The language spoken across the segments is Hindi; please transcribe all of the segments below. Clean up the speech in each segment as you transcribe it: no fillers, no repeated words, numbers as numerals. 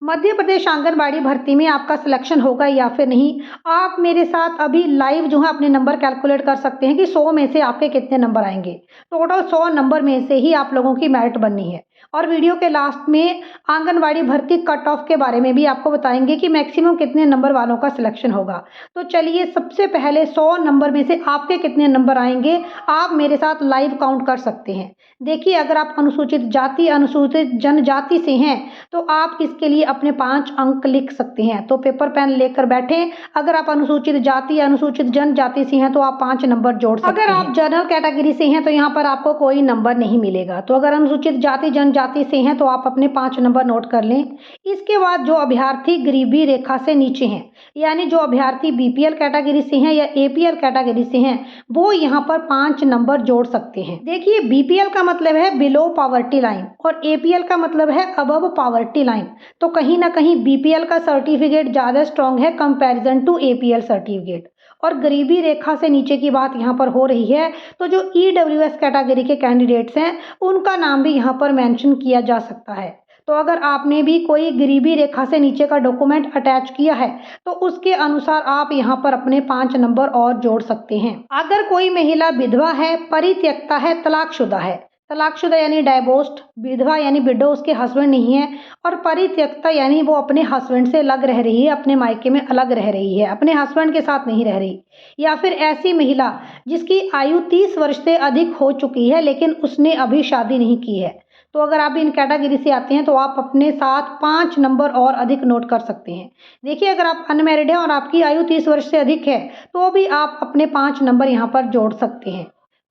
मध्य प्रदेश आंगनबाड़ी भर्ती में आपका सिलेक्शन होगा या फिर नहीं, आप मेरे साथ अभी लाइव जो है अपने नंबर कैलकुलेट कर सकते हैं कि 100 में से आपके कितने नंबर आएंगे। टोटल 100 नंबर में से ही आप लोगों की मेरिट बननी है। और वीडियो के लास्ट में आंगनबाड़ी भर्ती कट ऑफ के बारे में भी आपको बताएंगे कि मैक्सिमम कितने नंबर वालों का सिलेक्शन होगा। तो चलिए, सबसे पहले 100 नंबर में से आपके कितने नंबर आएंगे, आप मेरे साथ लाइव काउंट कर सकते हैं। देखिए, अगर आप अनुसूचित जाति अनुसूचित जनजाति से हैं तो आप इसके लिए अपने 5 अंक लिख सकते हैं। तो पेपर पेन लेकर बैठें। अगर आप अनुसूचित जाति या अनुसूचित जनजाति से हैं तो आप 5 नंबर जोड़ सकते हैं। अगर आप जनरल कैटेगरी से हैं तो यहाँ पर आपको कोई नंबर नहीं मिलेगा। तो अगर अनुसूचित जाति जनजाति से हैं तो आप अपने 5 नंबर नोट कर लें। इसके बाद जो अभ्यर्थी गरीबी रेखा से नीचे हैं, यानी जो अभ्यर्थी बीपीएल कैटेगरी से हैं या एपीएल कैटेगरी से हैं, वो यहाँ पर 5 नंबर जोड़ सकते हैं। देखिए, बीपीएल का मतलब है बिलो पॉवर्टी लाइन और एपीएल का मतलब है अबव पॉवर्टी लाइन। तो कहीं ना कहीं बीपीएल का सर्टिफिकेट ज़्यादा स्ट्रॉन्ग है कंपैरिजन टू एपीएल सर्टिफिकेट। और गरीबी रेखा से नीचे की बात यहाँ पर हो रही है, तो जो ईडब्ल्यूएस कैटेगरी के कैंडिडेट्स हैं उनका नाम भी यहाँ पर मेंशन किया जा सकता है। तो अगर आपने भी कोई गरीबी रेखा से नीचे का डॉक्यूमेंट अटैच किया है तो उसके अनुसार आप यहाँ पर अपने 5 नंबर और जोड़ सकते हैं। अगर कोई महिला विधवा है, परित्यक्ता है, तलाकशुदा है, तलाकशुदा यानी डाइवोर्स्ड, विधवा यानी विडो, उसके हस्बैंड नहीं है, और परित्यक्ता यानी वो अपने हस्बैंड से अलग रह रही है, अपने मायके में अलग रह रही है, अपने हस्बैंड के साथ नहीं रह रही, या फिर ऐसी महिला जिसकी आयु 30 वर्ष से अधिक हो चुकी है लेकिन उसने अभी शादी नहीं की है। तो अगर आप इन कैटेगरी से आते हैं तो आप अपने साथ 5 नंबर और अधिक नोट कर सकते हैं। देखिए, अगर आप अनमैरिड हैं और आपकी आयु 30 वर्ष से अधिक है तो भी आप अपने 5 नंबर यहाँ पर जोड़ सकते हैं।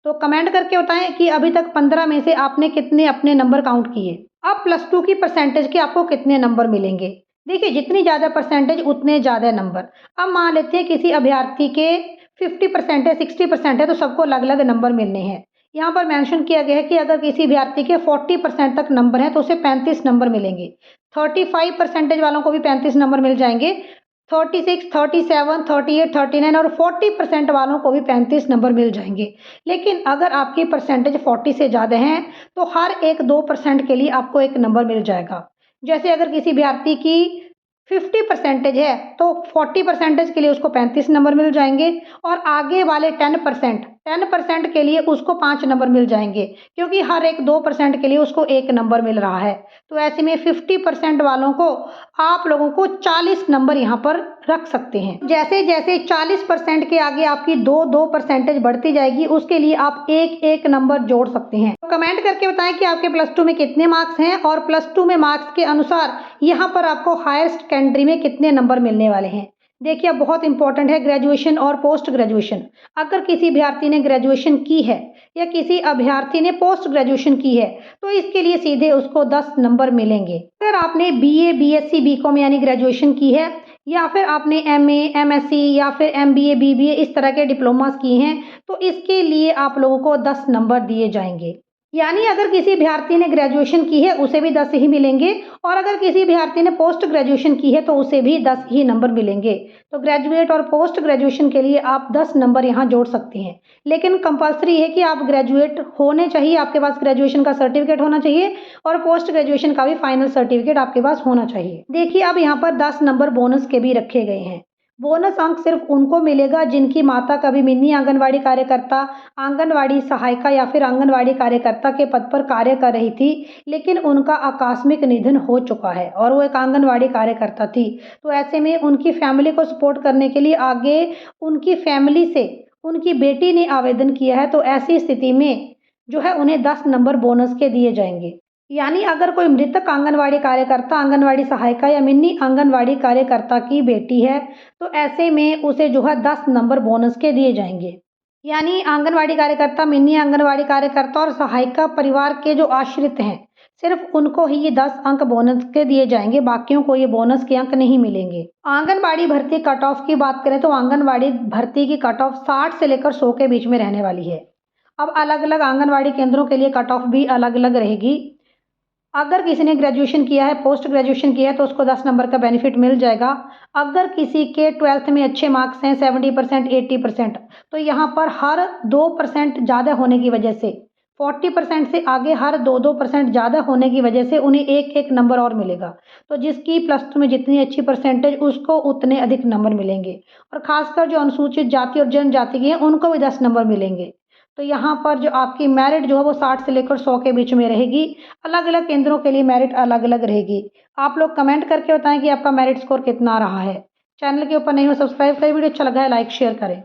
तो कमेंट करके बताएं कि अभी तक 15 में से आपने कितने अपने नंबर काउंट किए। अब +2 की परसेंटेज के आपको कितने नंबर मिलेंगे। देखिए, जितनी ज़्यादा परसेंटेज उतने ज़्यादा नंबर। अब मान लेते हैं किसी अभ्यर्थी के 50% है, 60% है, तो सबको अलग अलग नंबर मिलने हैं। यहाँ पर मेंशन किया गया है कि अगर किसी अभ्यर्थी के 40% तक नंबर हैं तो उसे 35 नंबर मिलेंगे। 35% वालों को भी 35 नंबर मिल जाएंगे। 36, 37, 38, 39 और 40% वालों को भी 35 नंबर मिल जाएंगे। लेकिन अगर आपकी परसेंटेज 40 से ज़्यादा है तो हर एक 2% के लिए आपको 1 नंबर मिल जाएगा। जैसे अगर किसी अभ्यर्थी की 50% है तो 40% के लिए उसको 35 नंबर मिल जाएंगे और आगे वाले 10% के लिए उसको 5 नंबर मिल जाएंगे, क्योंकि हर एक 2% के लिए उसको 1 नंबर मिल रहा है। तो ऐसे में 50% वालों को आप लोगों को 40 नंबर यहाँ पर रख सकते हैं। जैसे जैसे 40% के आगे आपकी 2 परसेंटेज बढ़ती जाएगी, उसके लिए आप 1 नंबर जोड़ सकते हैं। तो कमेंट करके बताएं कि आपके +2 में कितने मार्क्स हैं और +2 में मार्क्स के अनुसार यहाँ पर आपको हायर सेकेंडरी में कितने नंबर मिलने वाले हैं। देखिए, अब बहुत इंपॉर्टेंट है ग्रेजुएशन और पोस्ट ग्रेजुएशन। अगर किसी अभ्यर्थी ने ग्रेजुएशन की है या किसी अभ्यर्थी ने पोस्ट ग्रेजुएशन की है तो इसके लिए सीधे उसको 10 नंबर मिलेंगे। अगर आपने बीए, बीएससी, बीकॉम यानी ग्रेजुएशन की है या फिर आपने एमए, एमएससी या फिर एमबीए, बीबीए इस तरह के डिप्लोमास किए हैं तो इसके लिए आप लोगों को 10 नंबर दिए जाएंगे। यानी अगर किसी अभ्यर्थी ने ग्रेजुएशन की है उसे भी 10 ही मिलेंगे और अगर किसी अभ्यर्थी ने पोस्ट ग्रेजुएशन की है तो उसे भी 10 ही नंबर मिलेंगे। तो ग्रेजुएट और पोस्ट ग्रेजुएशन के लिए आप 10 नंबर यहाँ जोड़ सकते हैं, लेकिन कंपलसरी है कि आप ग्रेजुएट होने चाहिए, आपके पास ग्रेजुएशन का सर्टिफिकेट होना चाहिए और पोस्ट ग्रेजुएशन का भी फाइनल सर्टिफिकेट आपके पास होना चाहिए। देखिए, अब यहाँ पर 10 नंबर बोनस के भी रखे गए हैं। बोनस अंक सिर्फ उनको मिलेगा जिनकी माता कभी मिनी आंगनवाड़ी कार्यकर्ता, आंगनवाड़ी सहायिका या फिर आंगनवाड़ी कार्यकर्ता के पद पर कार्य कर रही थी लेकिन उनका आकस्मिक निधन हो चुका है और वो एक आंगनवाड़ी कार्यकर्ता थी। तो ऐसे में उनकी फैमिली को सपोर्ट करने के लिए आगे उनकी फैमिली से उनकी बेटी ने आवेदन किया है, तो ऐसी स्थिति में जो है उन्हें 10 नंबर बोनस के दिए जाएंगे। यानी अगर कोई मृतक आंगनवाड़ी कार्यकर्ता, आंगनवाड़ी सहायिका या मिनी आंगनवाड़ी कार्यकर्ता की बेटी है तो ऐसे में उसे जो है 10 नंबर बोनस के दिए जाएंगे। यानी आंगनवाड़ी कार्यकर्ता, मिनी आंगनवाड़ी कार्यकर्ता और सहायिका परिवार के जो आश्रित हैं सिर्फ उनको ही ये 10 अंक बोनस के दिए जाएंगे, बाकियों को ये बोनस के अंक नहीं मिलेंगे। आंगनबाड़ी भर्ती कट ऑफ की बात करें तो आंगनबाड़ी भर्ती की कट ऑफ 60 से लेकर 100 के बीच में रहने वाली है। अब अलग अलग आंगनबाड़ी केंद्रों के लिए कट ऑफ भी अलग अलग रहेगी। अगर किसी ने ग्रेजुएशन किया है, पोस्ट ग्रेजुएशन किया है तो उसको 10 नंबर का बेनिफिट मिल जाएगा। अगर किसी के 12th में अच्छे मार्क्स हैं 70%, 80%, तो यहाँ पर हर 2% ज़्यादा होने की वजह से 40% से आगे हर 2-2% ज़्यादा होने की वजह से उन्हें 1-1 नंबर और मिलेगा। तो जिसकी +2 में जितनी अच्छी परसेंटेज उसको उतने अधिक नंबर मिलेंगे और ख़ासकर जो अनुसूचित जाति और जनजाति की हैं उनको भी 10 नंबर मिलेंगे। तो यहाँ पर जो आपकी मेरिट जो है वो 60 से लेकर 100 के बीच में रहेगी। अलग-अलग केंद्रों के लिए मेरिट अलग-अलग रहेगी। आप लोग कमेंट करके बताएँ कि आपका मेरिट स्कोर कितना रहा है। चैनल के ऊपर नए हो सब्सक्राइब करें, वीडियो अच्छा लगा है लाइक शेयर करें।